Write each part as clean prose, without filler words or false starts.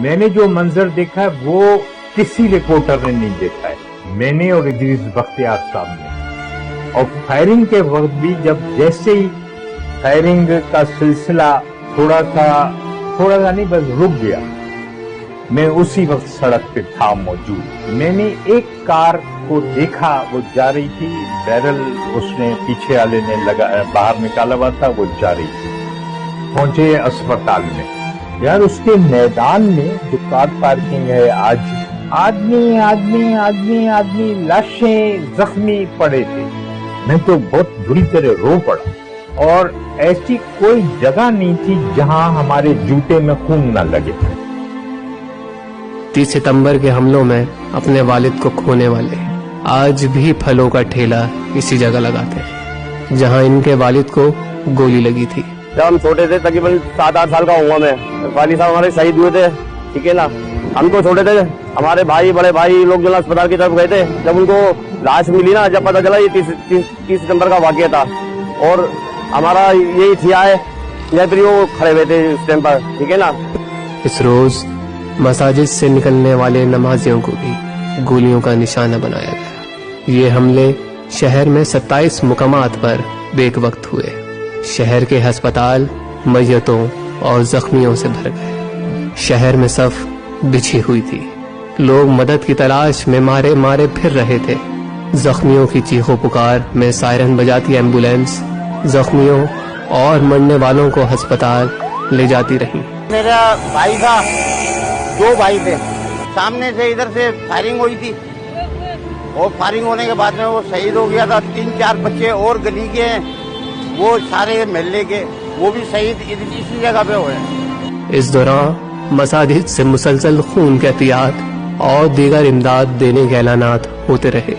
میں نے جو منظر دیکھا ہے وہ کسی رپورٹر نے نہیں دیکھا ہے، میں نے اور ادریس بختیار صاحب نے. اور فائرنگ کے وقت بھی جب جیسے ہی فائرنگ کا سلسلہ تھوڑا سا نہیں بس رک گیا، میں اسی وقت سڑک پہ تھا موجود. میں نے ایک کار کو دیکھا، وہ جا رہی تھی، بیرل اس نے پیچھے والے نے باہر نکالا ہوا تھا، وہ جا رہی تھی. پہنچے اسپتال میں، یار اس کے میدان میں جو کار پارکنگ ہے آج آدمی لاشیں زخمی پڑے تھے. میں تو بہت بری طرح رو پڑا، اور ایسی کوئی جگہ نہیں تھی جہاں ہمارے جوتے میں خون نہ لگے. 30 ستمبر کے حملوں میں اپنے والد کو کھونے والے آج بھی پھلوں کا ٹھیلا اسی جگہ لگاتے ہیں جہاں ان کے والد کو گولی لگی تھی. جب ہم چھوٹے تھے تقریباً 7-8 سال کا ہوں گا میں، والد صاحب ہمارے شہید ہوئے تھے، ٹھیک ہے نا. ہم تو چھوٹے تھے، ہمارے بڑے بھائی لوگ جو اسپتال کی طرف گئے تھے. جب ان کو لاش ملی نا، جب پتا چلا یہ 30 ستمبر کا واقعہ تھا، اور ہمارا یہی تھیا ہے یا پھر وہ کھڑے ہوئے تھے اس ٹائم پر، ٹھیک ہے نا. اس روز مساجد سے نکلنے والے نمازیوں کو بھی گولیوں کا نشانہ بنایا گیا. یہ حملے شہر میں 27 مقامات پر بیک وقت ہوئے. شہر کے ہسپتال میتوں اور زخمیوں سے بھر گئے. شہر میں صف بچھی ہوئی تھی، لوگ مدد کی تلاش میں مارے پھر رہے تھے. زخمیوں کی چیخو پکار میں سائرن بجاتی ایمبولینس زخمیوں اور مرنے والوں کو ہسپتال لے جاتی رہی. میرا بھائی تھا، 2 بھائی تھے، سامنے سے ادھر سے فائرنگ ہوئی تھی، اور فائرنگ ہونے کے بعد میں وہ شہید ہو گیا تھا. 3-4 بچے اور گلی کے ہیں، وہ سارے محلے کے، وہ بھی شہید اسی جگہ پہ ہوئے. اس دوران مساجد سے مسلسل خون کے احتیاط اور دیگر امداد دینے کے اعلانات ہوتے رہے.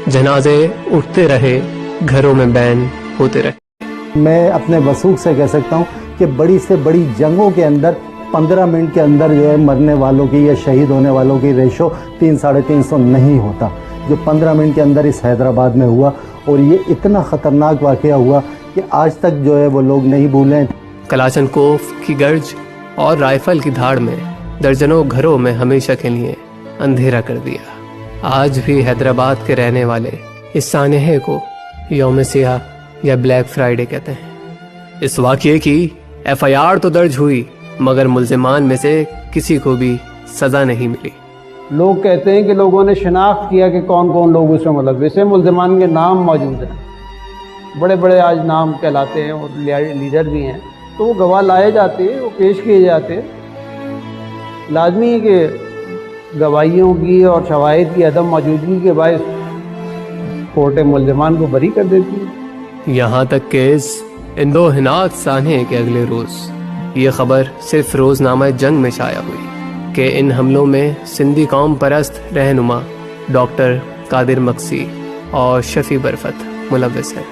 جنازے اٹھتے رہے، گھروں میں بین ہوتے رہے. میں اپنے وثوق سے کہہ سکتا ہوں کہ بڑی سے بڑی جنگوں کے اندر 15 منٹ کے اندر جو ہے مرنے والوں کی یا شہید ہونے والوں کی ریشو 300-350 نہیں ہوتا، جو 15 منٹ کے اندر اس حیدرآباد میں ہوا. اور یہ اتنا خطرناک واقعہ ہوا کہ آج تک جو ہے وہ لوگ نہیں بھولیں. کلاشن کوف کی گرج اور رائفل کی دھاڑ میں درجنوں گھروں میں ہمیشہ کے لیے اندھیرا کر دیا. آج بھی حیدرآباد کے رہنے والے اس سانحے کو یوم سیاہ یا بلیک فرائیڈے کہتے ہیں. اس واقعے کی FIR تو درج ہوئی، مگر ملزمان میں سے کسی کو بھی سزا نہیں ملی. لوگ کہتے ہیں کہ لوگوں نے شناخت کیا کہ کون کون لوگ اس میں ملوث ہیں. ملزمان کے نام موجود ہیں، بڑے بڑے آج نام کہلاتے ہیں اور لیڈر بھی ہیں. تو وہ گواہ لائے جاتے ہیں، وہ پیش کیے جاتے ہیں. لازمی ہے کہ گواہیوں کی اور شواہد کی عدم موجودگی کے باعث کورٹ ملزمان کو بری کر دیتی ہے. یہاں تک کہ ان 2 ہنات سانحے کے اگلے روز یہ خبر صرف روزنامہ جنگ میں شائع ہوئی کہ ان حملوں میں سندھی قوم پرست رہنما ڈاکٹر قادر مکسی اور شفیع برفت ملوث ہیں.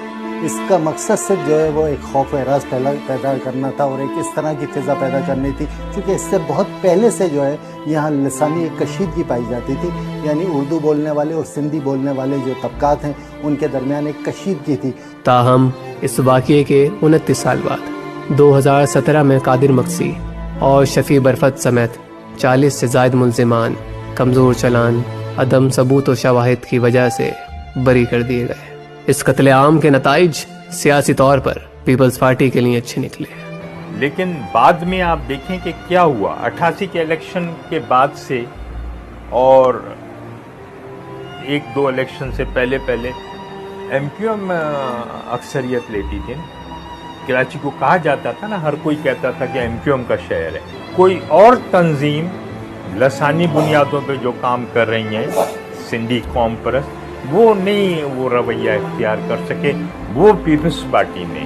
اس کا مقصد صرف جو ہے وہ ایک خوف و ہراس پیدا کرنا تھا اور ایک اس طرح کی فضا پیدا کرنی تھی، کیونکہ اس سے بہت پہلے سے جو ہے یہاں لسانی ایک کشیدگی پائی جاتی تھی. یعنی اردو بولنے والے اور سندھی بولنے والے جو طبقات ہیں ان کے درمیان ایک کشیدگی تھی. تاہم اس واقعے کے 29 سال بعد 2017 میں قادر مکسی اور شفیع برفت سمیت 40 سے زائد ملزمان کمزور چلان، عدم ثبوت و شواہد کی وجہ سے بری کر دیے گئے. اس قتل عام کے نتائج سیاسی طور پر پیپلز پارٹی کے لیے اچھے نکلے. لیکن بعد میں آپ دیکھیں کہ کیا ہوا 88 کے الیکشن کے بعد سے، اور 1-2 الیکشن سے پہلے MQM اکثریت لیتی تھی. کراچی کو کہا جاتا تھا نا، ہر کوئی کہتا تھا کہ MQM کا شہر ہے. کوئی اور تنظیم لسانی بنیادوں پہ جو کام کر رہی ہیں سندھی قوم پرست، وہ نہیں وہ رویہ اختیار کر سکے، وہ پیپلز پارٹی نے